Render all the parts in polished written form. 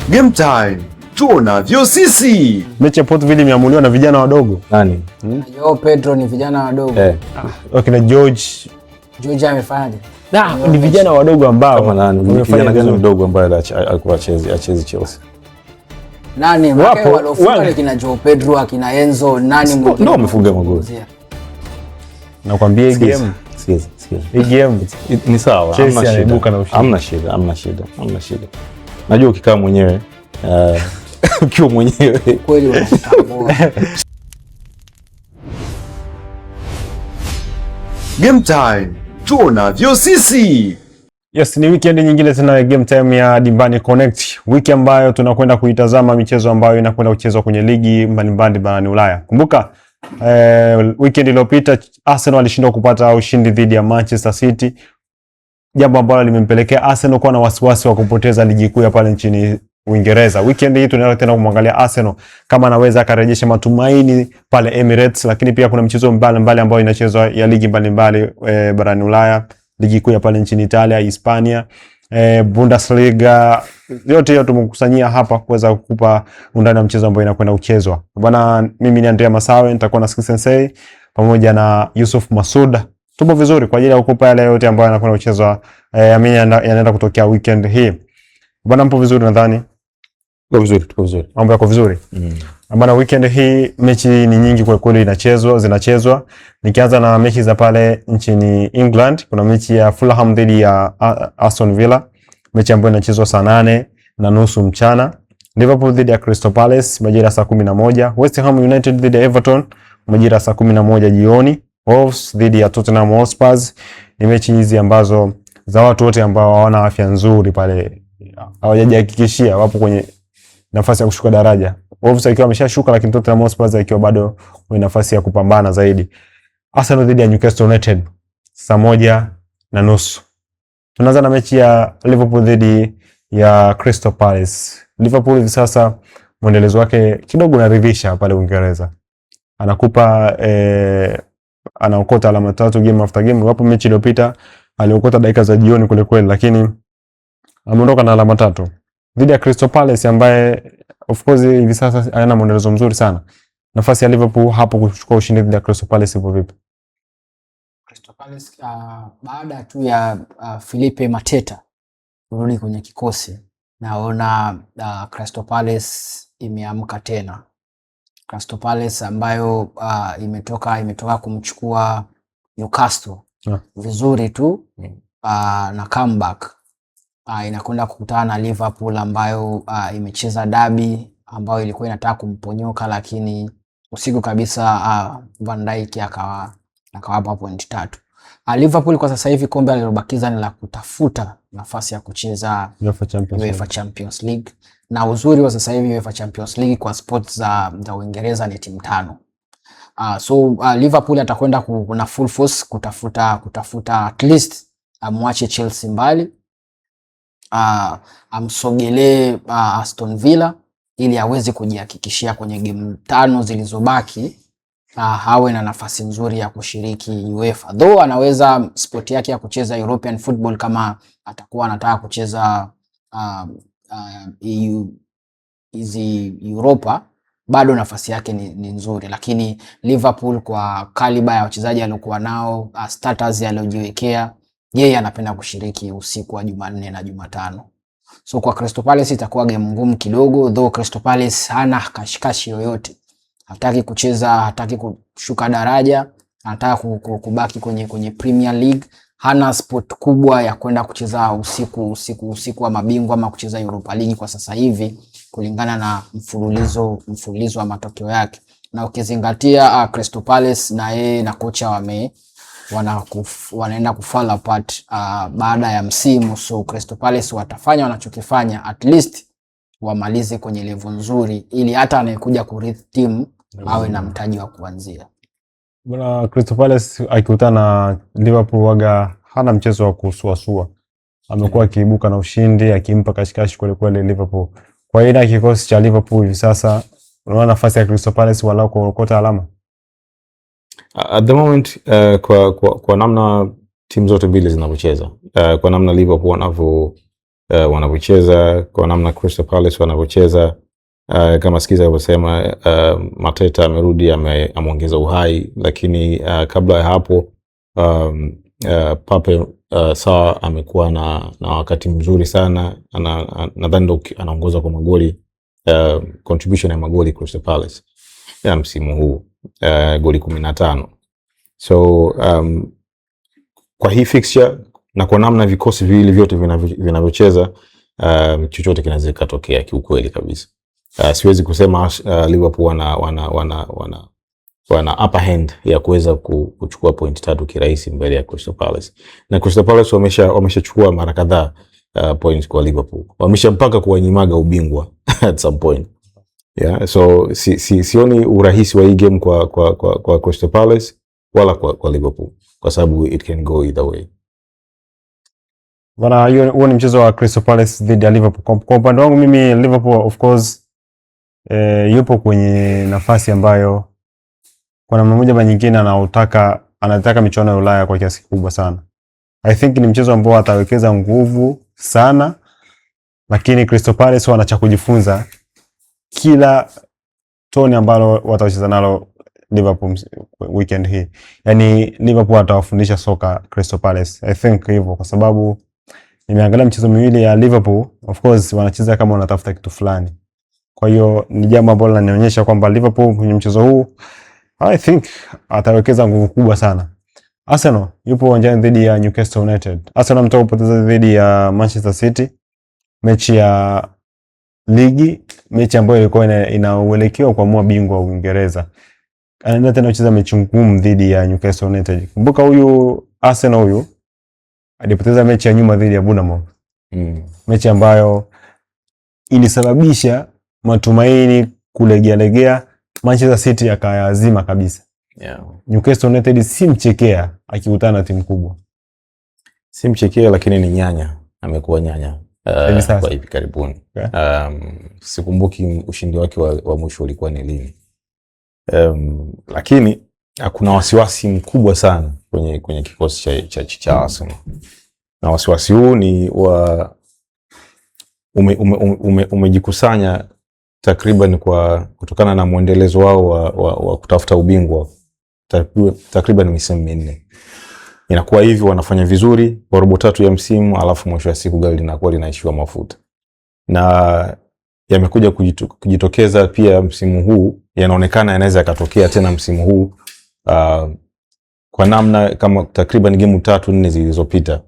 Game time tunavyo sisi. Mechi ya Port Vale imeamuliwa na vijana wadogo. Nani? Joao Pedro ni vijana wadogo. Wakina George amefanyaje? Ni vijana wadogo ambao kama nani? Vijana gani mdogo ambaye alikuwa achezi Chelsea? Nani wao waliofunga ni kina Joao Pedro, akina Enzo, nani mwingine? Ndio wamefunga magoli. Nakwambia hii game. Hii game ni sawa, hamna shida. Najua ukikaa mwenyewe ukiwa mwenyewe kweli unatambua. Game time tunavyo sisi. Yes, ni weekend nyingine tena Game Time ya Dimbani Connect. Wiki ambayo tunakwenda kuitazama michezo ambayo inakwenda kuchezwa kwenye ligi mbalimbali barani Ulaya. Kumbuka weekend iliyopita Arsenal alishindwa kupata ushindi dhidi ya Manchester City, jambo ambalo limempelekea Arsenal kuwa na wasiwasi wa kupoteza ligi kuu ya pale nchini Uingereza. Weekend hii tunaenda tena kumwangalia Arsenal kama anaweza akarejesha matumaini pale Emirates, lakini pia kuna michezo mbalimbali ambayo inachezwa ya ligi mbalimbali barani Ulaya, ligi kuu ya pale nchini Italia, Hispania, Bundesliga, yote hiyo tumekusanyia hapa kuweza kukupa undani wa mchezo ambao inakwenda kuchezwa. Bwana, mimi ni Andrea Masawe, nitakuwa na Ski Sensei pamoja na Yusuf Masuda. Tupo vizuri kwa ajili ya kukupa yale yote ambayo yanakwenda kuchezwa, yanaenda kutokea weekend hii. Bwana, mpo vizuri nadhani? Tuko vizuri. Mambo yako vizuri? Bwana, weekend hii mechi ni nyingi kwa kweli zinachezwa. Nikianza na mechi za pale nchini England, kuna mechi ya Fulham dhidi ya Aston Villa, mechi ambayo inachezwa saa 8:30 mchana. Liverpool dhidi ya Crystal Palace majira saa 11. West Ham United dhidi ya Everton majira saa 11 jioni. Wolves dhidi ya Tottenham Hotspur. Ni mechi hizi ambazo za watu wote ambao hawana afya nzuri pale, hawajajihakikishia wapo kwenye nafasi ya kushuka daraja. Wolves ikiwa ameshashuka, lakini Tottenham Hotspur ikiwa bado kwenye nafasi ya kupambana zaidi. Arsenal dhidi ya Newcastle United saa 1:30. Tunaanza na mechi ya Liverpool dhidi ya Crystal Palace. Liverpool hivi sasa mwendelezo wake kidogo unaridhisha pale Uingereza. Anakupa anaokota alama 3 game after game. Hapo mechi iliyopita aliokota dakika za jioni kule kweli, lakini ameondoka na alama 3 dhidi ya Crystal Palace ambaye of course hivi sasa hayana mwendelezo mzuri sana. Nafasi ya Liverpool hapo kuchukua ushindi dhidi ya Crystal Palace ipo vipi? Crystal Palace baada tu ya Felipe Mateta kurudi kwenye kikosi, naona Crystal Palace imeamka tena. Crystal Palace ambayo imetoka kumchukua Newcastle vizuri tu na comeback, inakwenda kukutana na Liverpool ambayo imecheza derby ambayo ilikuwa inataka kumponyoka, lakini usiku kabisa Van Dijk akawapa point 3. Liverpool kwa sasa hivi kombe alilobakiza ni la kutafuta nafasi ya kucheza UEFA Champions League, na uzuri wa sasa hivi UEFA Champions League kwa sports za Uingereza ni timu 5. So Liverpool atakwenda kuna full force kutafuta at least amwache Chelsea mbali, amsogelee Aston Villa ili aweze kujihakikishia kwenye game 5 zilizobaki hawe na nafasi nzuri ya kushiriki UEFA. Though anaweza sport yake ya kucheza European football kama atakuwa anataka kucheza hizi Europa, bado nafasi yake ni nzuri, lakini Liverpool kwa kaliba ya wachezaji aliokuwa nao, status aliojiwekea, yeye anapenda kushiriki usiku wa Jumanne na Jumatano. So kwa Crystal Palace itakuwa game ngumu kidogo, though Crystal Palace hana kashikashi yoyote. Hataki kucheza, hataki kushuka daraja, anataka kubaki kwenye Premier League. Hana sport kubwa ya kwenda kucheza usiku wa mabingwa ama kucheza Europa League kwa sasa hivi, kulingana na mfululizo wa matokeo yake. Na ukizingatia Crystal Palace na yeye na kocha wanaenda kufall apart baada ya msimu. So Crystal Palace watafanya wanachokifanya, at least wamalize kwenye level nzuri ili hata anayekuja kurithi timu awe na mtaji wa kuanzia. Bwana, Crystal Palace akikutana na Liverpool waga hana mchezo wa kusuasua. Amekuwa akiibuka na ushindi, akimpa kashikashi kweli Liverpool. Kwa hiyo kikosi cha Liverpool hivi sasa, unaona nafasi ya Crystal Palace walao kuokota alama? At the moment kwa namna timu zote mbili zinavyocheza, kwa namna Liverpool wanavyocheza, kwa namna Crystal Palace wanavyocheza. Kama Skiza alivyosema, Mateta amerudi, ameongeza uhai, lakini kabla ya hapo Pape Sarr amekuwa na wakati mzuri sana. Nadhani ndo anaongoza kwa magoli, contribution ya magoli Crystal Palace ya msimu huu, goli 15. So kwa hii fixture na kwa namna vikosi viwili vyote vinavyocheza, chochote kinaweza kutokea kiukweli kabisa. Siwezi kusema Liverpool wana upper hand ya kuweza kuchukua point 3 kirahisi mbele ya Crystal Palace. Na Crystal Palace wameshachukua mara kadhaa points kwa Liverpool. Mpaka kuwanyimaga ubingwa at some point. Yeah, so sioni urahisi wa hii game kwa Crystal Palace wala kwa Liverpool, kwa sababu it can go either way. Bana, huo ni mchezo wa Crystal Palace dhidi ya Liverpool. Kwa upande wangu mimi, Liverpool of course yupo kwenye nafasi ambayo kwa namna moja ama nyingine anataka michuano ya Ulaya kwa kiasi kikubwa sana. I think ni mchezo ambao atawekeza nguvu sana, lakini Crystal Palace wana cha kujifunza kila toni ambalo watacheza nalo Liverpool weekend hii. Yani Liverpool atawafundisha soka Crystal Palace. I think hivyo, kwa sababu nimeangalia michezo miwili ya Liverpool, of course wanacheza kama wanatafuta kitu fulani. Kwa hiyo ni jambo ambalo linanionyesha kwamba Liverpool kwenye mchezo huu I think atawekeza nguvu kubwa sana. Arsenal yupo uwanjani dhidi ya Newcastle United. Arsenal mtoka kupoteza dhidi ya Manchester City, mechi ya ligi, mechi ambayo ilikuwa ina uelekeo kuamua bingwa wa Uingereza. Anaenda tena kucheza mechi ngumu dhidi ya Newcastle United. Kumbuka huyu Arsenal huyu alipoteza mechi ya nyuma dhidi ya Bournemouth. Mechi ambayo ilisababisha matumaini kulegea. Manchester City akayazima kabisa. Yeah. Newcastle United si mchekea akikutana na timu kubwa. Si mchekea, lakini ni nyanya. Amekuwa nyanya kwa hivi karibuni. Okay. Sikumbuki ushindi wake wa mwisho ulikuwa ni lini. Lakini kuna wasiwasi mkubwa sana kwenye kikosi cha Arsenal. Na wasiwasi huu ni umejikusanya takriban kutokana na muendelezo wao wa kutafuta ubingwa takriban misimu 4. Inakuwa hivi, wanafanya vizuri kwa robo 3 ya msimu, alafu mwisho wa siku gari linakuwa linaishiwa mafuta. Na yamekuja kujitokeza pia msimu huu, yanaonekana yanaweza yakatokea tena msimu huu kwa namna kama takriban game 3-4 zilizopita.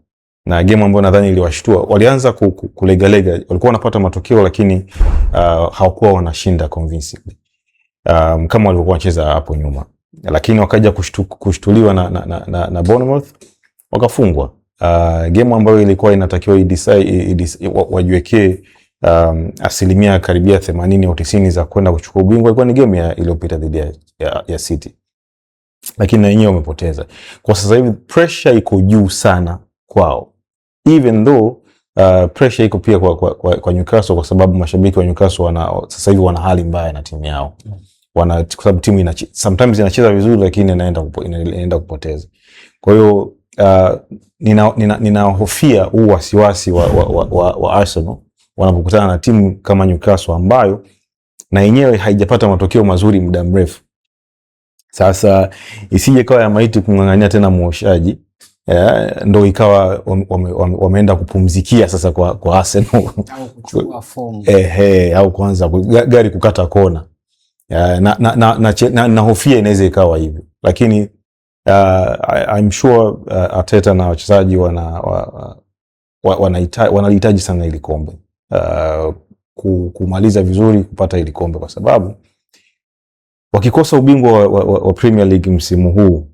Na game ambayo nadhani iliwashtua, walianza kulegalega, walikuwa wanapata matokeo lakini hawakuwa wanashinda convincingly kama walikuwa wanacheza hapo nyuma, lakini wakaja kushtuliwa na Bournemouth, wakafungwa. Game ambayo ilikuwa inatakiwa wajiwekee asilimia karibia 80 au 90 za kwenda kuchukua ubingwa, ilikuwa ni game iliyopita dhidi ya City, lakini na wenyewe wamepoteza. Kwa sasa hivi pressure iko juu sana kwao, even though pressure iko pia kwa Newcastle, kwa sababu mashabiki wa Newcastle sasa hivi wana hali mbaya na timu yao. Kwa sababu timu sometimes inacheza vizuri lakini inaenda kupoteza. Kwa hiyo ninahofia huu wasiwasi wa Arsenal wanapokutana na timu kama Newcastle ambayo na yenyewe haijapata matokeo mazuri muda mrefu. Sasa isije kawa ya maiti kungangania tena muoshaji, ndo ikawa wameenda kupumzikia sasa kwa Arsenal au kuchukua form au kuanza gari kukata kona. Na hofia inaweza ikawa hivyo, lakini I'm sure Arteta na wachezaji wanahitaji sana ile kombe, kumaliza vizuri, kupata ile kombe, kwa sababu wakikosa ubingwa wa Premier League msimu huu,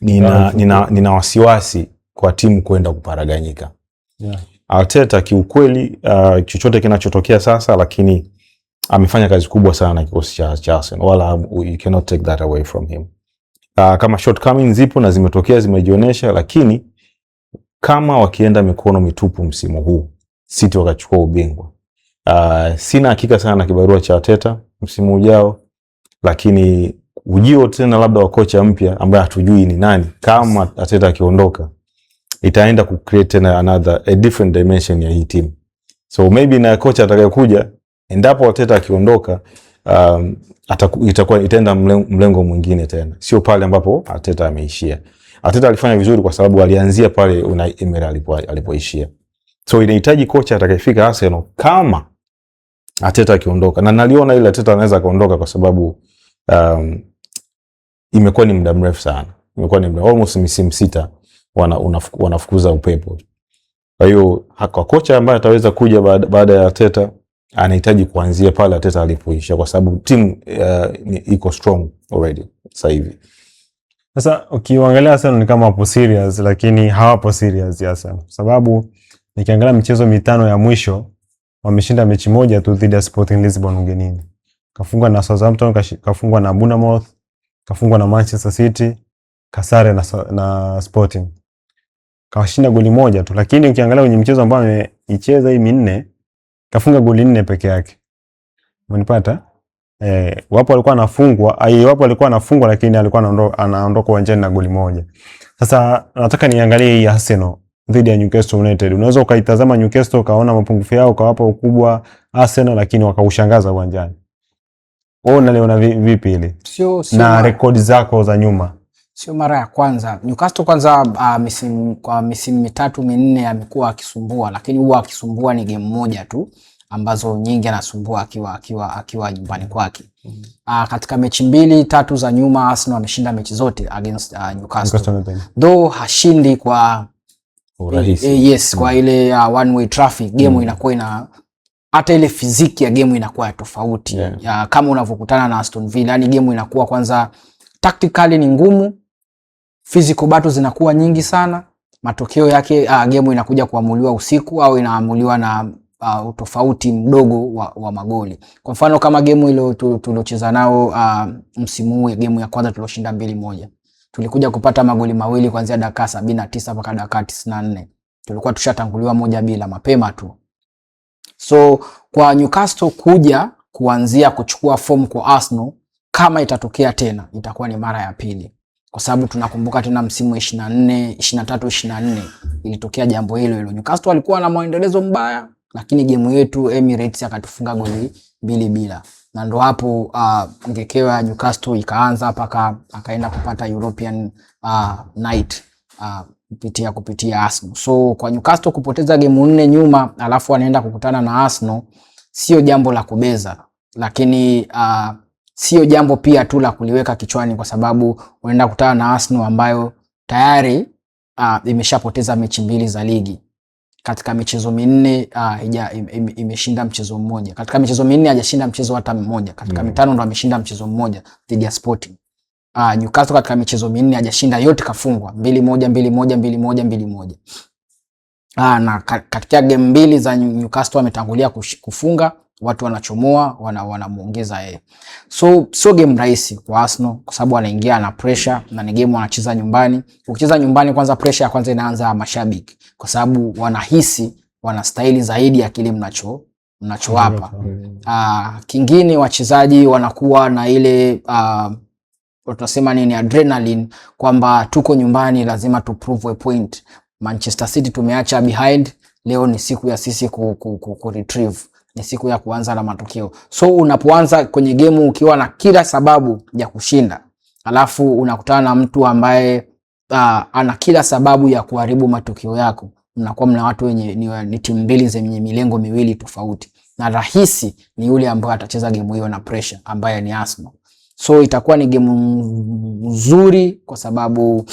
nina wasiwasi kwa timu kwenda kuparaganyika. Yeah. Arteta kiukweli, chochote kinachotokea sasa, lakini amefanya kazi kubwa sana na kikosi cha Arsenal, wala you cannot take that away from him. Kama shortcomings zipo na zimetokea, zimejionyesha, lakini kama wakienda mikono mitupu msimu huu, City wakachukua ubingwa, sina hakika sana na kibarua cha Arteta msimu ujao, lakini ujio tena labda wa kocha mpya ambaye hatujui ni nani, kama Arteta akiondoka, itaenda ku create tena a different dimension ya hii team. So maybe na kocha atakayekuja, endapo Arteta akiondoka, itaenda mlengo mwingine tena, sio pale ambapo Arteta ameishia. Arteta alifanya vizuri kwa sababu alianzia pale Unai Emery alipoishia. So inahitaji kocha atakayefika Arsenal kama Arteta akiondoka, na naliona ile Arteta anaweza kaondoka kwa sababu imekuwa ni muda mrefu sana, almost misimu 6 wanafukuza upepo. Kwa hiyo kwa kocha ambaye ataweza kuja baada ya Arteta, anahitaji kuanzia pale Arteta alipoisha, kwa sababu timu iko strong already sasa hivi. Sasa ukiangalia Arsenal ni kama hapo serious, lakini hawapo serious Arsenal. Sababu nikiangalia michezo 5 ya mwisho wameshinda mechi moja tu dhidi ya Sporting Lisbon ugenini. Kafungwa na Southampton, kafungwa na Bournemouth, kafungwa na Manchester City, kasare na Sporting. Kawashinda goli moja tu, lakini ukiangalia kwenye mchezo ambao ameicheza hii 4 kafunga goli 4 peke yake. Umenipata? Wapo alikuwa anafungwa lakini alikuwa anaondoka uwanjani na goli moja. Sasa nataka niangalie hii Arsenal dhidi ya Newcastle United. Unaweza ukaitazama Newcastle kaona mapungufu yao, kawapa ukubwa Arsenal, lakini wakaushangaza uwanjani. Wewe unaliona vipi ile? Sio na rekodi zako za nyuma. Sio mara ya kwanza. Newcastle kwanza misimu 3-4 amekuwa akisumbua, lakini huwa akisumbua ni game moja tu ambazo nyingi anasumbua akiwa nyumbani kwake. Katika mechi 2-3 za nyuma Arsenal ameshinda mechi zote against Newcastle. Though hashindi kwa urahisi. Kwa ile one way traffic game inakuwa hata ile fiziki ya game inakuwa ya tofauti. Ya kama unavyokutana na Aston Villa, yani game inakuwa kwanza tactically ni ngumu, physical battles zinakuwa nyingi sana. Matokeo yake game inakuja kuamuliwa usiku au inaamuliwa na utofauti mdogo wa magoli. Kwa mfano kama game ile tuliocheza nao msimu huu, game ya kwanza tuloshinda 2-1. Tulikuja kupata magoli mawili kuanzia dakika 79 mpaka dakika 94. Tulikuwa tushatanguliwa 1-0 mapema tu. So kwa Newcastle kuanzia kuchukua form kwa Arsenal, kama itatokea tena itakuwa ni mara ya pili, kwa sababu tunakumbuka tena msimu 23-24 ilitokea jambo hilo. Newcastle walikuwa na maendelezo mbaya, lakini game yetu Emirates akatufunga goli 2-0, na ndo hapo ngekewa Newcastle ikaanza paka akaenda kupata European night kupitia Arsenal. So kwa Newcastle kupoteza game 4 nyuma alafu anaenda kukutana na Arsenal sio jambo la kubeza, lakini sio jambo pia tu la kuliweka kichwani, kwa sababu unaenda kukutana na Arsenal ambayo tayari imeshapoteza mechi 2 za ligi. Katika michezo 4 imeshinda mchezo mmoja. Katika michezo 4 hajashinda mchezo hata mmoja. Katika 5 ndo ameshinda mchezo mmoja dhidi ya Sporting. Newcastle katika michezo 4 hajashinda yote, kafungwa 2-1. Na katika game 2 za Newcastle wametangulia kufunga, watu wanachomoa, wanamuongeza yeye. So game rahisi kwa Arsenal kwa sababu anaingia na pressure na ni game wanacheza nyumbani. Ukicheza nyumbani kwanza pressure ya kwanza inaanza mashabiki, kwa sababu wanahisi wanastahili zaidi ya kile mnachowapa. Kingine wachezaji wanakuwa na ile tunasema nini, adrenaline, kwamba tuko nyumbani lazima tu prove a point. Manchester City tumeacha behind, leo ni siku ya sisi ku retrieve, ni siku ya kuanza na matokeo. So unapoanza kwenye game ukiwa na kila sababu ya kushinda, alafu unakutana na mtu ambaye ana kila sababu ya kuharibu matokeo yako, mnakuwa mna watu wenye ni timu mbili zenye milengo miwili tofauti, na rahisi ni yule ambaye atacheza game hiyo na pressure, ambaye ni Arsenal. So itakuwa ni game nzuri kwa sababu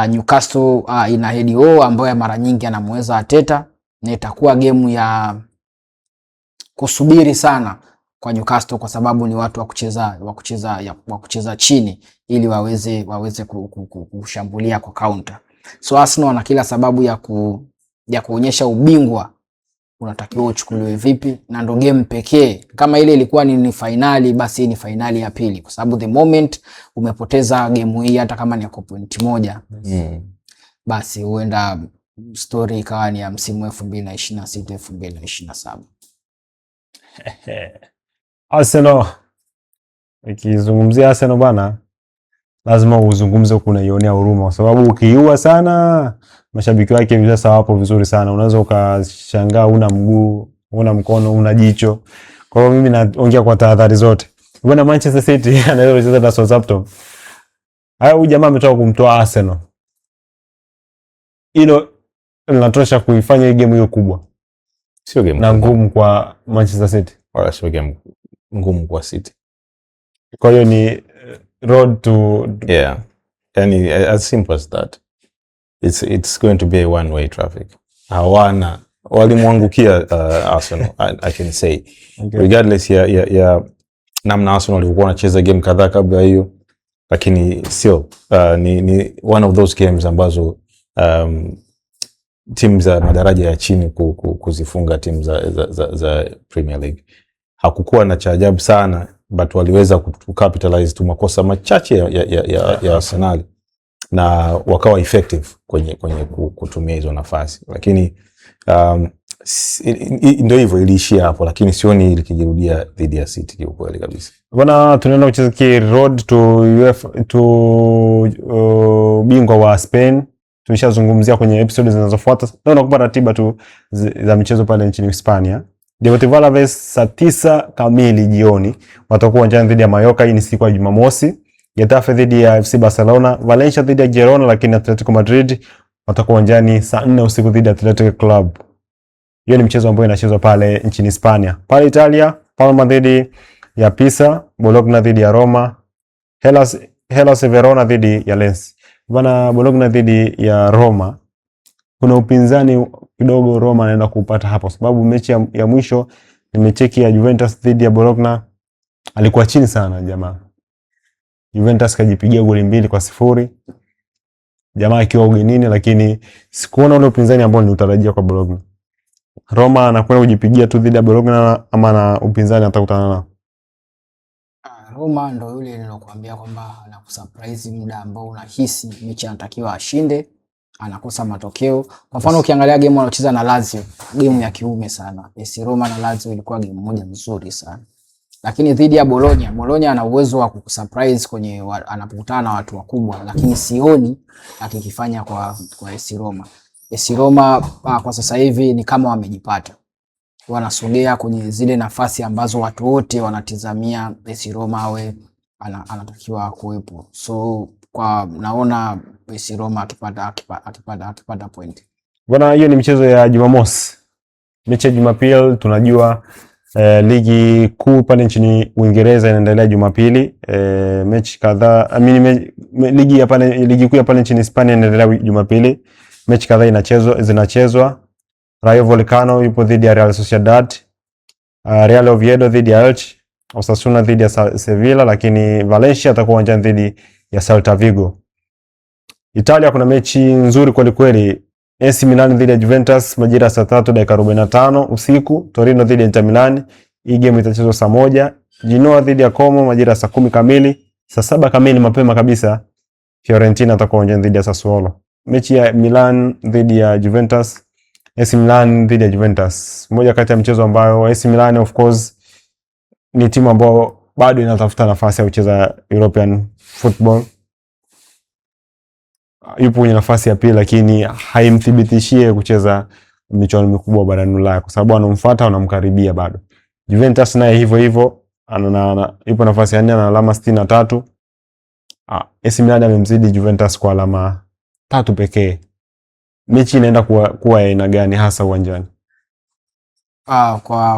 Newcastle ina head ambayo mara nyingi anamweza Arteta, na itakuwa game ya kusubiri sana kwa Newcastle, kwa sababu ni watu wa kucheza chini ili waweze kushambulia kwa counter. So Arsenal wana kila sababu ya kuonyesha ubingwa unatakiwa uchukuliwe vipi, na ndo game pekee. Kama ile ilikuwa ni finali, basi ni finali ya pili, kwa sababu the moment umepoteza game hii hata kama ni kwa point moja, basi huenda story ikawa ni ya msimu 2026-2027. Arsenal, ikizungumzia Arsenal bana, lazima uzungumze huku unaionea huruma, kwa sababu ukiua sana mashabiki wake hivi sasa wapo vizuri sana, unaweza ukashangaa una mguu, una mkono, una jicho. Kwa hiyo mimi naongea kwa tahadhari zote. Bwana, Manchester City anaweza kucheza na Southampton. Huyu jamaa ametoka kumtoa Arsenal. Hilo linatosha kuifanya hii game hiyo kubwa. Sio game na ngumu kwa Manchester City. Wala sio game ngumu kwa City. Kwa hiyo ni road to yani as simple as that. It's going to be a one way traffic. Hawana walimwangukia Arsenal, I can say. Okay. Regardless ya namna Arsenal walikuwa wanacheza game kadhaa kabla hiyo, lakini sio ni one of those games ambazo timu za madaraja ya chini kuzifunga timu za Premier League. Hakukuwa na cha ajabu sana, but waliweza kucapitalize tu makosa machache ya Arsenal na wakawa effective kwenye kutumia hizo nafasi. Lakini ndio hivyo, iliishia hapo, lakini sioni likijirudia dhidi ya City kwa kweli kabisa. Bwana, tunaenda kucheza road to UEFA bingwa wa Spain. Tumeshazungumzia kwenye episode zinazofuata. Leo nakupa ratiba tu za michezo pale nchini Hispania. Deportivo Alaves saa 9 kamili jioni watakuwa uwanjani dhidi ya Mallorca. Hii ni siku ya Jumamosi. Getafe dhidi ya FC Barcelona, Valencia dhidi ya Girona, lakini Atletico Madrid watakuwa uwanjani saa 4 usiku dhidi ya Athletic Club. Hiyo ni mchezo ambao inachezwa pale nchini Hispania. Pale Italia, Parma dhidi ya Pisa, Bologna dhidi ya Roma, Hellas Verona dhidi ya Lens. Bwana, Bologna dhidi ya Roma, kuna upinzani kidogo Roma anaenda kupata hapo, sababu mechi ya mwisho nimecheki ya Juventus dhidi ya Bologna, alikuwa chini sana jamaa. Juventus kajipigia goli 2-0. Jamaa akiwa ugenini, lakini sikuona ule upinzani ambao nilitarajia kwa Bologna. Roma anakwenda kujipigia tu dhidi ya Bologna ama na upinzani atakutana nao? Roma ndo yule nilokuambia kwamba anakusurprise muda ambao unahisi mechi anatakiwa ashinde, anakosa matokeo. Kwa mfano ukiangalia game wanaocheza na Lazio, game ya kiume sana. AS Roma na Lazio ilikuwa game moja nzuri sana. Lakini dhidi ya Bologna ana uwezo wa kusurprise kwenye anapokutana na watu wakubwa, lakini sioni akikifanya kwa AS Roma. AS Roma kwa sasa hivi ni kama wamejipata. Wanasogea kwenye zile nafasi ambazo watu wote wanatizamia AS Roma awe anatakiwa kuwepo. So kwa naona AS Roma akipata point. Bwana, hiyo ni michezo ya Jumamosi. Mechi ya Jumapili tunajua ligi kuu pale nchini Uingereza inaendelea Jumapili. Mechi kadhaa, ligi kuu ya pale nchini Hispania inaendelea Jumapili. Mechi kadhaa zinachezwa. Rayo Vallecano yupo dhidi ya Real Sociedad, Real Oviedo dhidi ya Elche, Osasuna dhidi ya Sevilla, lakini Valencia atakuwa uwanjani dhidi ya Celta Vigo. Italia kuna mechi nzuri kweli kweli. AC Milan dhidi ya Juventus majira saa 3:45 usiku. Torino dhidi ya Inter Milan, hii game itachezwa saa 1. Genoa dhidi ya Como majira saa 10 kamili. Saa 7 kamili mapema kabisa Fiorentina atakuwa uwanjani dhidi ya Sassuolo. Mechi ya Milan dhidi ya Juventus, AC Milan dhidi ya Juventus, moja kati ya mchezo ambayo AC Milan of course ni timu ambayo bado inatafuta nafasi ya kucheza European football. Yupo kwenye nafasi ya pili, lakini haimthibitishie kucheza michuano mikubwa barani Ulaya kwa sababu anamfuata anamkaribia bado. Juventus naye hivyo hivyo yupo nafasi ya 4 na alama 63. AC Milan amemzidi Juventus kwa alama 3 pekee. Mechi inaenda kuwa aina gani hasa uwanjani?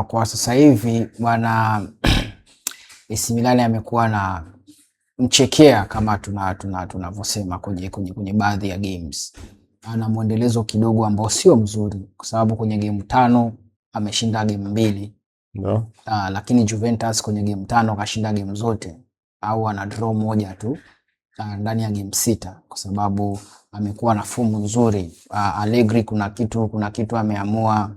Kwa sasa hivi bwana AC Milan amekuwa na mchekea kama tunavyosema kwenye baadhi ya games. Ana muendelezo kidogo ambao sio mzuri kwa sababu kwenye game 5 ameshinda game 2. No. Lakini Juventus kwenye game 5 kashinda game zote au ana draw moja tu ndani ya game 6 kwa sababu amekuwa na fomu nzuri. Allegri kuna kitu ameamua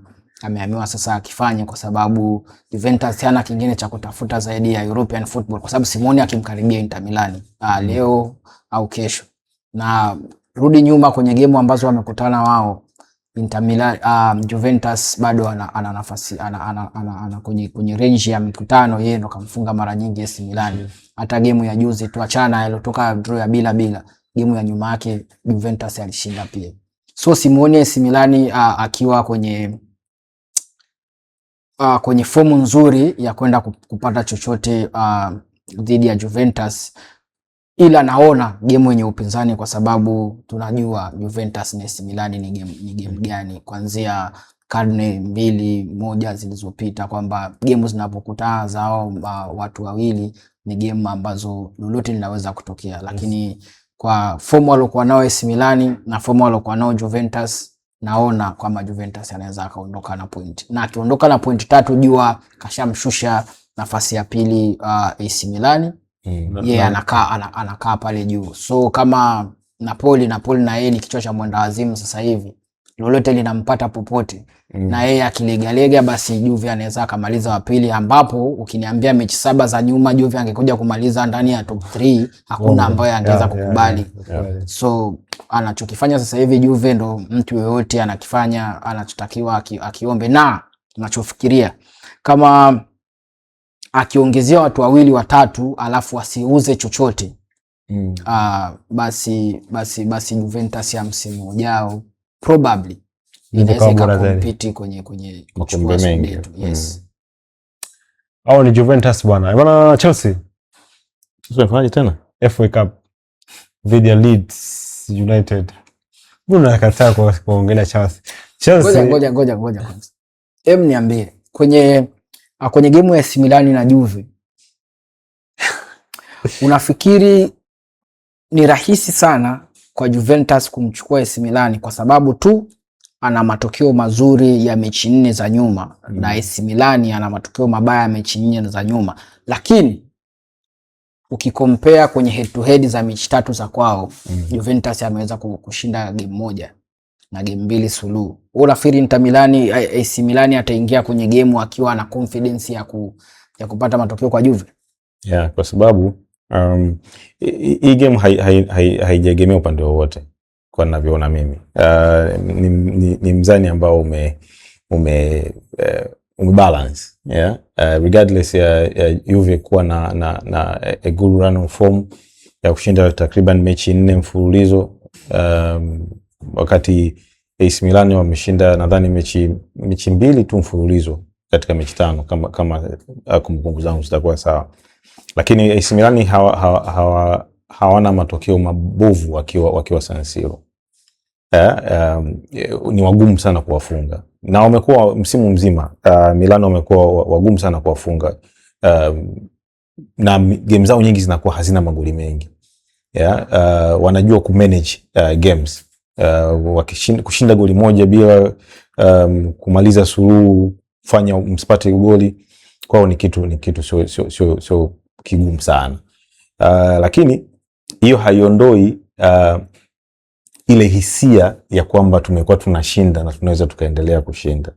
sasa akifanye, kwa sababu Juventus hana kingine cha kutafuta zaidi ya European football, kwa sababu Simone akimkaribia Inter Milan leo au kesho. Na rudi nyuma kwenye game ambazo wamekutana wao Inter Milan, Juventus bado ana nafasi ana kwenye range ya mikutano, yeye ndo kamfunga mara nyingi AC Milan. hata game ya juzi tuachana ilotoka draw ya bila, game ya nyuma yake Juventus alishinda pia. So simuoni AC Milan akiwa kwenye fomu nzuri ya kwenda kupata chochote dhidi ya Juventus, ila naona game yenye upinzani, kwa sababu tunajua Juventus na AC Milan ni game gani kuanzia karne 2-1 zilizopita, kwamba game zinapokutana zao watu wawili ni game ambazo lolote linaweza kutokea. Lakini kwa fomu waliokuwa nao AC Milan na fomu waliokuwa nao Juventus, naona kwamba Juventus anaweza akaondoka na point, na akiondoka na point 3 jua kashamshusha nafasi ya pili AC Milan. Yeye anakaa pale juu. So kama Napoli na yeye ni kichwa cha mwenda wazimu sasa hivi, lolote linampata popote. Na yeye akiligalega, basi Juve anaweza kumaliza wa pili, ambapo ukiniambia mechi 7 za nyuma Juve angekuja kumaliza ndani ya top 3, hakuna ambaye angeweza kukubali. So anachokifanya sasa hivi Juve ndo mtu yoyote anakifanya anachotakiwa akiombe, na tunachofikiria kama akiongezea watu wawili watatu alafu asiuze chochote, basi Juventus ya msimu ujao probably inaweza compete kwenye makombe mengi. Yes. Au ni Juventus bwana Chelsea tunafanya tena FA Cup dhidi ya Leeds United. Mbona nakataa kuongelea Chelsea? Ngoja kwanza. Niambie kwenye game ya AC Milan na Juve, unafikiri ni rahisi sana kwa Juventus kumchukua AC Milan kwa sababu tu ana matokeo mazuri ya mechi 4 za nyuma, na AC Milan ana matokeo mabaya ya mechi 4 za nyuma, lakini ukikompea kwenye head to head za mechi 3 za kwao, Juventus ameweza kushinda game 1 na game 2 suluhu. Unafikiri Inter Milan, AC Milan ataingia kwenye game akiwa na confidence ya kupata matokeo kwa Juve? Yeah, kwa sababu hii game haijaegemea upande wowote kwa ninavyoona mimi. Ni mzani ambao umebalance, yeah. Regardless ya Juve kuwa na a good run of form ya kushinda takriban mechi 4 mfululizo, wakati AC Milan wameshinda nadhani mechi 2 tu mfululizo katika mechi 5 kama kumbukumbu zangu zitakuwa sawa. Lakini AC Milan hawana matokeo mabovu wakiwa San Siro. Ni wagumu sana kuwafunga, na wamekuwa msimu mzima Milan wamekuwa wagumu sana kuwafunga, na game zao nyingi zinakuwa hazina magoli mengi. Wanajua kumanage games, kushinda goli moja bila kumaliza suluhu, kufanya msipate goli kwao ni kitu sio kigumu sana. Lakini hiyo haiondoi ile hisia ya kwamba tumekuwa tunashinda na tunaweza tukaendelea kushinda.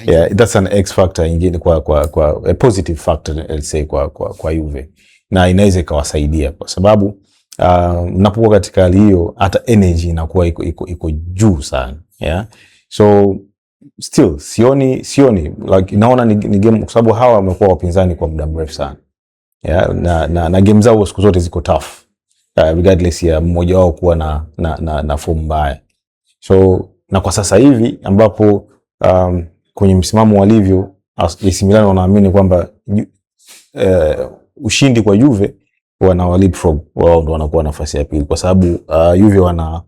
Yeah, that's an X factor ingine kwa a positive factor, let's say kwa Juve, na inaweza ikawasaidia kwa sababu mnapokuwa katika hali hiyo hata energy inakuwa iko juu sana. Yeah, so still sioni like naona ni game kwa sababu hawa wamekuwa wapinzani kwa muda mrefu sana. Yeah, na game zao siku zote ziko tough, regardless ya mmoja wao kuwa na form mbaya. So na kwa sasa hivi ambapo kwenye msimamo walivyo AC Milan wanaamini kwamba ushindi kwa Juve wana leapfrog, wao ndo wanakuwa nafasi ya pili, kwa sababu Juve wana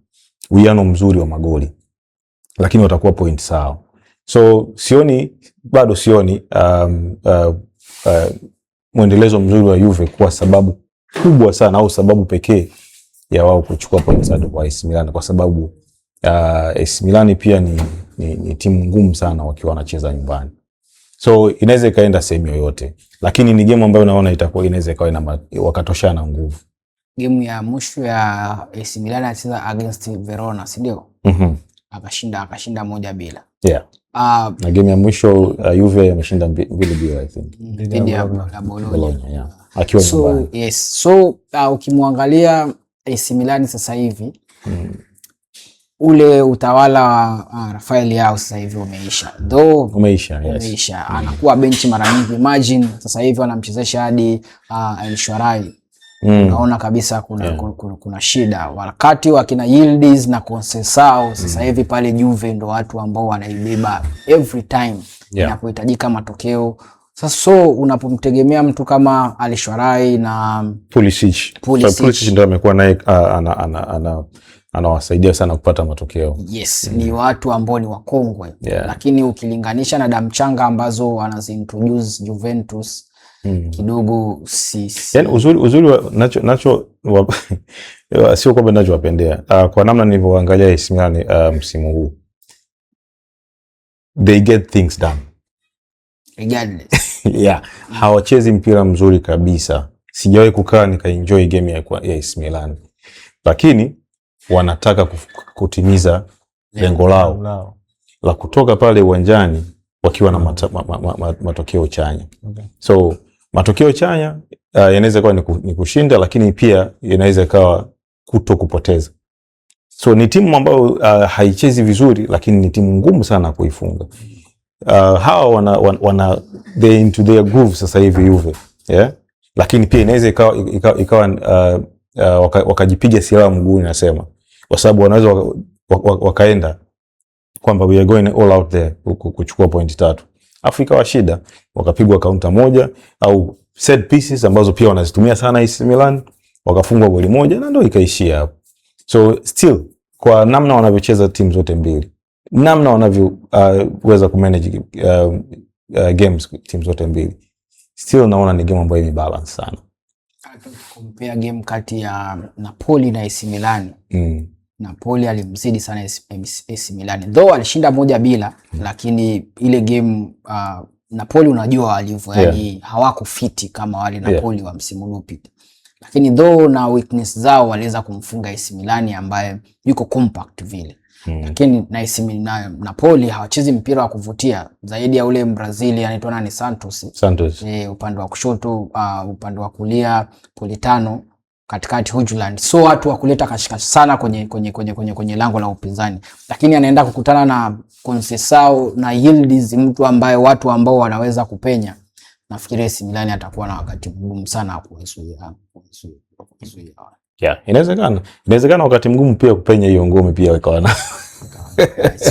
uwiano mzuri wa magoli, lakini watakuwa point sawa. So bado sioni mwendelezo mzuri wa Juve kwa sababu kubwa sana, au sababu pekee ya wao kuchukua points kwa AC Milan, kwa sababu AC Milan pia ni timu ngumu sana wakiwa wanacheza nyumbani. So inaweza ikaenda sehemu yoyote, lakini ni game ambayo naona itakuwa inaweza ikawa wakatoshana nguvu. Game ya mwisho ya AC Milan alicheza against Verona, si ndio? Akashinda 1-0. Yeah. Na game ya mwisho Juve ameshinda 2-0 I think. Dhidi ya Bologna. Yeah. Akiwa nyumbani. Yes. So ukimwangalia AC Milan sasa hivi ule utawala wa Rafael Leao sasa hivi umeisha. Umeisha. Anakuwa benchi mara nyingi. Imagine sasa hivi wanamchezesha hadi El Shaarawy. Unaona kabisa kuna shida. Wakati wakina Yildiz na Conceição sasa hivi pale Juve ndo watu ambao wanaibeba every time inapohitajika matokeo. Sasa so unapomtegemea mtu kama El Shaarawy na Pulisic ndio amekuwa naye anawasaidia sana kupata matokeo. Yes, ni watu ambao ni wakongwe. Lakini ukilinganisha na damchanga ambazo wanazintroduce Juventus kidogo yani uzuri nacho sio kwamba ninachowapendea kwa namna nilivyoangalia AC Milan msimu huu, they get things done regardless. Hawachezi mpira mzuri kabisa. Sijawahi kukaa nikaenjoy game ya AC Milan, lakini wanataka kutimiza lengo lao la kutoka pale uwanjani wakiwa na matokeo chanya. So matokeo chanya yanaweza kuwa ni kushinda, lakini pia yanaweza kawa kuto kupoteza. So ni timu ambayo haichezi vizuri, lakini ni timu ngumu sana kuifunga. Hawa wana they into their groove sasa hivi Juve, lakini pia inaweza ikawa wakajipiga silaha mguuni, nasema, kwa sababu wanaweza wakaenda kwamba we are going all out there kuchukua pointi 3, afu ikawa shida, wakapigwa counter moja au set pieces ambazo pia wanazitumia sana AC Milan, wakafungwa goli moja na ndio ikaishia hapo. So still kwa namna wanavyocheza timu zote mbili, namna wanavyoweza kumanage games timu zote mbili, still naona ni game ambayo imebalance sana. Compare game kati ya Napoli na AC Milan. Napoli alimzidi sana AC Milan. Though alishinda 1-0, lakini ile game Napoli unajua walivyo, yani hawakufiti kama wale Napoli wa msimu uliopita. Lakini though na weakness zao waliweza kumfunga AC Milan ambaye yuko compact vile. Lakini na AC Milan, Napoli hawachezi mpira wa kuvutia zaidi ya ule Brazil anaitwa nani, Santos. Upande wa kushoto, upande wa kulia Politano, katikati Hojlund. So watu wa kuleta kashikashi sana kwenye lango la upinzani. Lakini anaenda kukutana na Conceição na Yildiz, mtu ambaye watu ambao wanaweza kupenya. Nafikiri AC Milan atakuwa na wakati mgumu sana kuzuia. Inawezekana wakati mgumu pia kupenya hiyo ngome pia ikawa na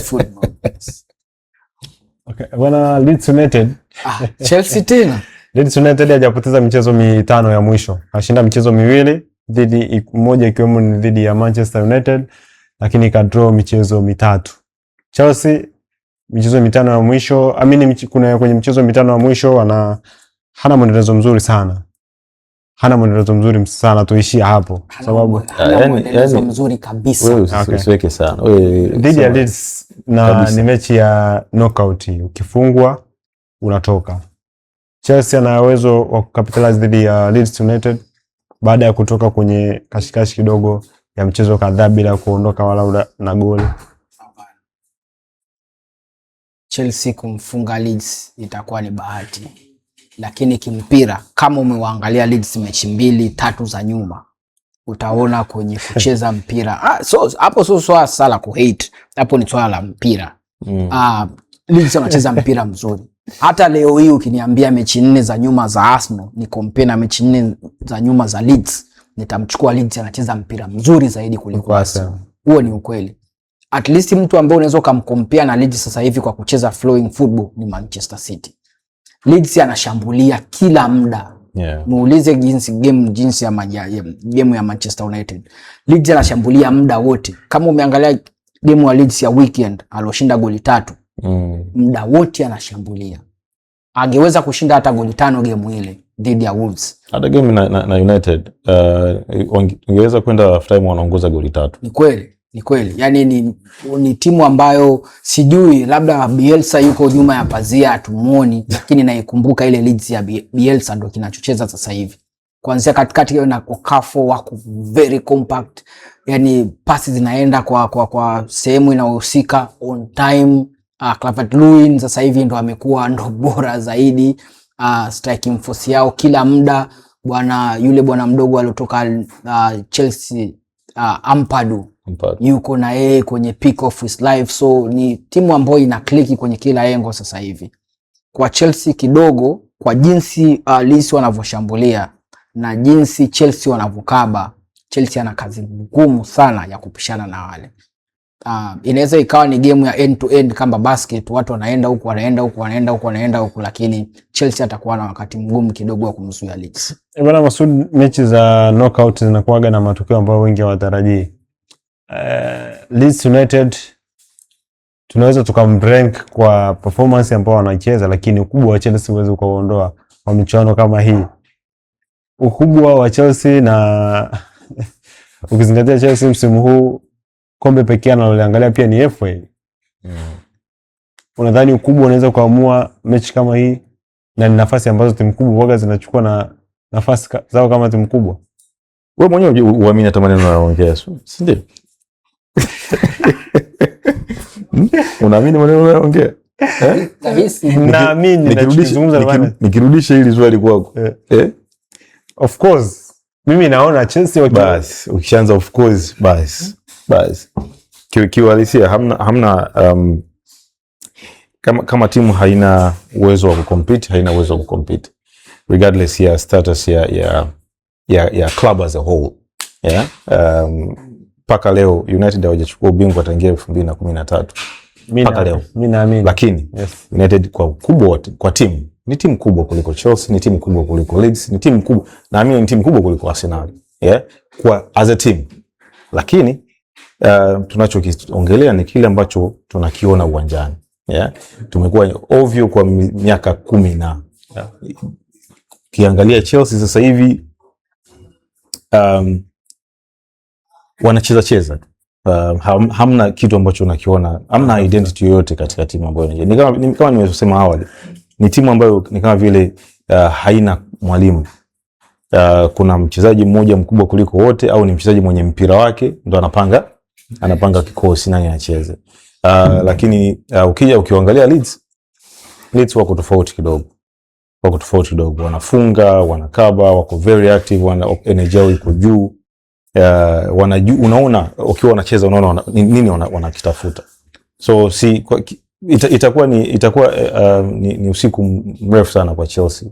football. Okay, bwana Leeds United. Chelsea tena. Leeds United hajapoteza michezo 5 ya mwisho. Ashinda michezo 2, moja ikiwemo ni dhidi ya Manchester United, lakini kadraw michezo 3. Chelsea michezo 5 ya mwisho, kuna kwenye michezo 5 ya mwisho hana mwendelezo mzuri sana. Tuishia hapo sababu mwendelezo mzuri kabisa. Usiweke sana. Dhidi ya Leeds na ni mechi ya knockout, ukifungwa unatoka. Chelsea ana uwezo wa kukapitalize dhidi ya Leeds United baada ya kutoka kwenye kashikashi kidogo ya mchezo kadhaa bila kuondoka wala na goli. Chelsea kumfunga Leeds itakuwa ni bahati. Lakini kimpira kama umewaangalia Leeds mechi 2-3 za nyuma, utaona kwenye kucheza mpira. So hapo sio swala ku hate. Hapo ni swala la mpira. Leeds wanacheza mpira mzuri. Hata leo hii ukiniambia mechi 4 za nyuma za Arsenal ni compare na mechi 4 za nyuma za Leeds, nitamchukua Leeds, anacheza mpira mzuri zaidi kuliko Arsenal. Huo ni ukweli. At least mtu ambaye unaweza kumcompare na Leeds sasa hivi kwa kucheza flowing football ni Manchester City. Leeds anashambulia kila muda. Muulize jinsi ya game ya Manchester United. Leeds anashambulia muda wote. Kama umeangalia game ya Leeds ya weekend aloshinda goli 3. Muda wote anashambulia. Angeweza kushinda hata goli 5 game ile dhidi ya Wolves. Hata game na United ungeweza kwenda half time wanaongoza goli 3. Ni kweli. Yani ni timu ambayo sijui labda Bielsa yuko nyuma ya pazia atumuoni, lakini naikumbuka ile Leeds ya Bielsa ndio kinachocheza sasa hivi. Kuanzia katikati na Okafor wako very compact. Yani pasi zinaenda kwa sehemu inayohusika on time. Calvert-Lewin sasa hivi ndo amekuwa ndo bora zaidi. Striking force yao kila muda. Yule bwana mdogo aliotoka Chelsea, Ampadu yuko na yeye kwenye peak of his life, so ni timu ambayo ina kliki kwenye kila engo sasa hivi. Kwa Chelsea kidogo, kwa jinsi Leeds wanavyoshambulia na jinsi Chelsea wanavyokaba, Chelsea ana kazi ngumu sana ya kupishana na wale. Inaweza ikawa ni game ya end to end kama basket, watu wanaenda huku wanaenda huku wanaenda huku wanaenda huku, lakini Chelsea atakuwa na wakati mgumu kidogo wa kumzuia Leeds. Bwana Masud, mechi za knockout zinakuwaga na matokeo ambayo wengi hawatarajii. Leeds United tunaweza tukamrank kwa performance ambayo wanacheza, lakini ukubwa wa Chelsea huwezi kuondoa kwa michuano kama hii. Ukubwa wa Chelsea na ukizingatia Chelsea msimu huu kombe pekee analoangalia pia ni FA. Unadhani ukubwa unaweza kuamua mechi kama hii, na ni nafasi ambazo timu kubwa waga zinachukua na nafasi zao kama timu kubwa? Wewe mwenyewe uamini hata maneno unayoongea, si ndio? Unaamini maneno unayoongea? Naamini ninachozungumza bwana. Nikirudisha hili swali kwako. Of course. Mimi naona Chelsea basi ukishaanza of course basi. Kiuhalisia hamna kama timu haina uwezo wa kucompete, haina uwezo wa kucompete regardless ya status ya club as a whole. Paka leo United hawajachukua ubingwa tangia 2013. Paka leo. Mimi naamini. Lakini United kwa ukubwa kwa timu ni timu kubwa kuliko Chelsea, ni timu kubwa kuliko Leeds, ni timu kubwa, naamini ni timu kubwa kuliko Arsenal. Kwa as a team. Lakini tunachokiongelea ni kile ambacho tunakiona uwanjani. Tumekuwa ovyo kwa miaka 10 na kiangalia Chelsea sasa hivi wanacheza hamna kitu ambacho unakiona, hamna identity yoyote katika timu ambayo ni kama nimesema awali, ni timu ambayo ni kama vile haina mwalimu. Kuna mchezaji mmoja mkubwa kuliko wote, au ni mchezaji mwenye mpira wake ndo anapanga kikosi nani anacheze. Lakini ukiangalia Leeds wako tofauti kidogo, wanafunga, wanakaba, wako very active, energy iko juu. Unaona ukiwa wanacheza unaona nini wanakitafuta. So itakuwa ni usiku mrefu sana kwa Chelsea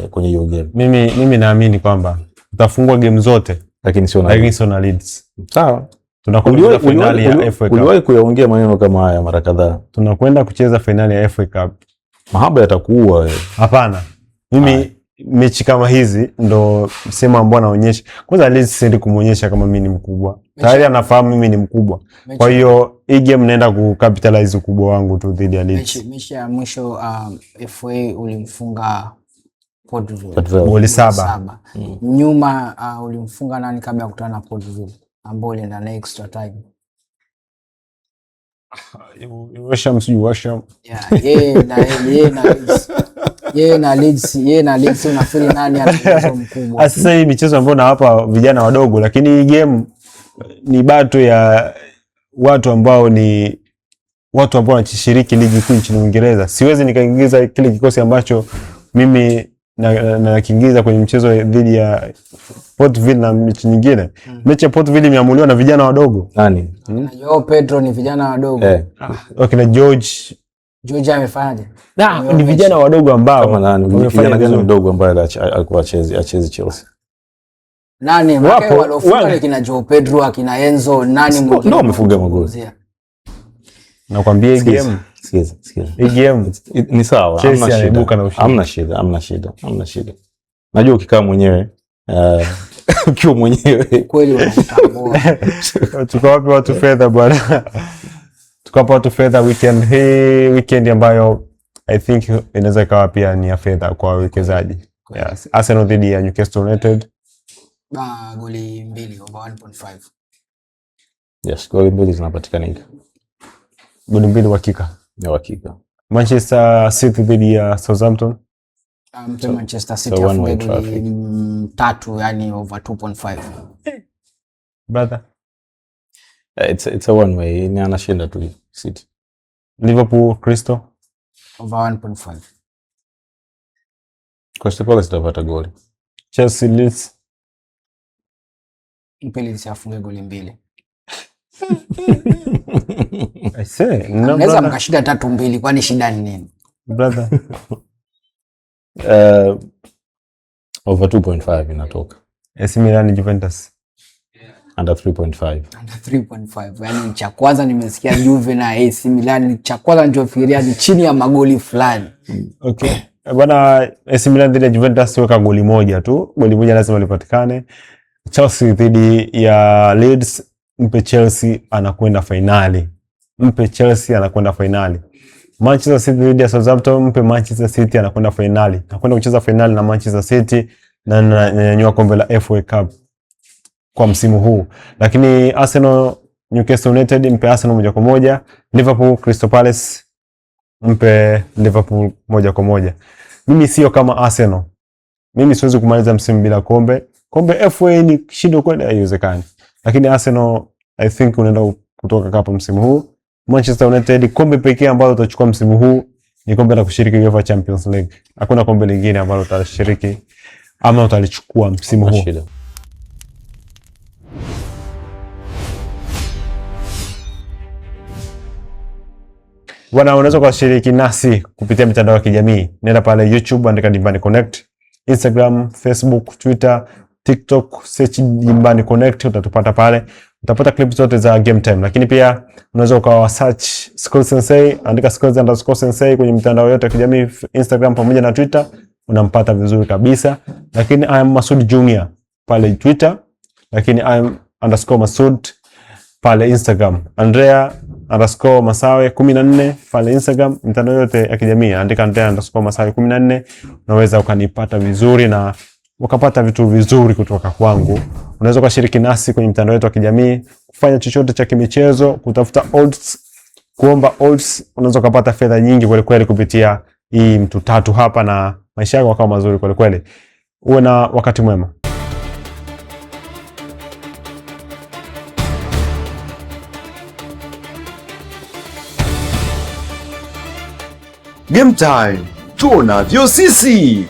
kwenye hiyo game. Mimi naamini kwamba tutafungwa game zote, lakini sio na Leeds. Sawa. Tunakwenda finali ya FA Cup. Uliwahi kuyaongea maneno kama haya mara kadhaa. Tunakwenda kucheza finali ya FA Cup. Mahaba yatakuua wewe. Hapana. Mimi mechi kama hizi ndo sema ambao naonyesha. Kwanza Leeds siendi kumuonyesha kama mimi ni mkubwa. Tayari anafahamu mimi ni mkubwa. Kwa hiyo hii game naenda kucapitalize ukubwa wangu tu dhidi ya Leeds. Mechi ya mwisho FA ulimfunga Port Vale. Goli 7. Nyuma ulimfunga nani kabla ya kukutana na Port Vale? Ambao ulienda na extra time. Washam. Yeye na Leeds unafikiri nani atakuwa mkubwa? Sasa hii michezo ambayo nawapa vijana wadogo, lakini hii game ni bato ya watu ambao wanashiriki ligi kuu nchini Uingereza. Siwezi nikaingiza kile kikosi ambacho mimi na kiingiza kwenye mchezo dhidi ya Port Vale na mechi nyingine. Mechi ya Port Vale imeamuliwa na vijana wadogo. Nani? Joao Pedro ni vijana wadogo. Okay, na George amefanyaje? Ni vijana wadogo ambao kama nani? Vijana gani wadogo ambao alikuwa acheze Chelsea? Nani wapo waliofunga kina Joao Pedro, akina Enzo, nani mwingine? Ndio amefunga magoli. Nakwambia hii game. Hii game ni sawa, hamna shida. Najua ukikaa mwenyewe ukiwa mwenyewe kweli unatambua. Tukawape watu fedha bwana. Tukapa watu fedha weekend ambayo I think inaweza kawa pia ni ya fedha kwa wawekezaji. Yes. Arsenal dhidi ya Newcastle United. Goli 2 over 1.5. Yes, goli 2 zinapatikana. Goli 2 hakika. Ni hakika. Manchester City dhidi ya Southampton. Manchester City afunga goli 3, yani over 2.5. Brother. It's a one way. Ni anashinda tu City. Liverpool Crystal over 1.5. Crystal Palace itapata goli. Chelsea Leeds. Mpeli afunga goli 2. I say, no Naweza brother. mkashinda 3-2, kwani shida ni nini? Brother. Over 2.5 inatoka. AC Milan Juventus. Under 3.5. Under 3.5. Yaani cha kwanza nimesikia Juve na AC Milan, cha kwanza nilichofikiria ni chini ya magoli fulani. Okay. Bwana, AC Milan dhidi ya Juventus weka goli moja tu. Goli moja lazima lipatikane. Chelsea dhidi ya Leeds, mpe Chelsea anakwenda finali. Mpe Chelsea anakwenda finali. Manchester City dhidi ya Southampton, mpe Manchester City anakwenda finali. Anakwenda kucheza finali na Manchester City na ananyanyua kombe la FA Cup kwa msimu huu. Lakini Arsenal Newcastle United, mpe Arsenal moja kwa moja. Liverpool Crystal Palace, mpe Liverpool moja kwa moja. Mimi sio kama Arsenal. Mimi siwezi kumaliza msimu bila kombe. Kombe FA ni shindo kwenda, haiwezekani. Lakini Arsenal I think unaenda kutoka hapa msimu huu. Manchester United, kombe pekee ambalo utachukua msimu huu ni kombe la kushiriki UEFA Champions League. Hakuna kombe lingine ambalo utashiriki ama utalichukua msimu huu. Bwana, unaweza kushiriki nasi kupitia mitandao ya kijamii. Nenda pale YouTube, andika Dimbani Connect, Instagram, Facebook, Twitter, TikTok, search Dimbani Connect, utatupata pale. Utapata clip zote za Game Time. Lakini pia unaweza ukawa search Skills Sensei, andika Skills_Sensei kwenye mitandao yote ya kijamii, Instagram pamoja na Twitter, unampata vizuri kabisa. Lakini I am Masud Junior pale Twitter, lakini I am _Masud pale Instagram. Andrea_Masawe 14 pale Instagram, mitandao yote ya kijamii andika Andrea_Masawe 14, unaweza ukanipata vizuri na ukapata vitu vizuri kutoka kwangu. Unaweza kushiriki nasi kwenye mitandao yetu ya kijamii, kufanya chochote cha kimichezo, kutafuta odds, kuomba odds. Unaweza kupata fedha nyingi kweli kweli kupitia hii mtu tatu hapa, na maisha yako yakawa mazuri kweli kweli. Uwe na wakati mwema. Game Time, tunavyo sisi.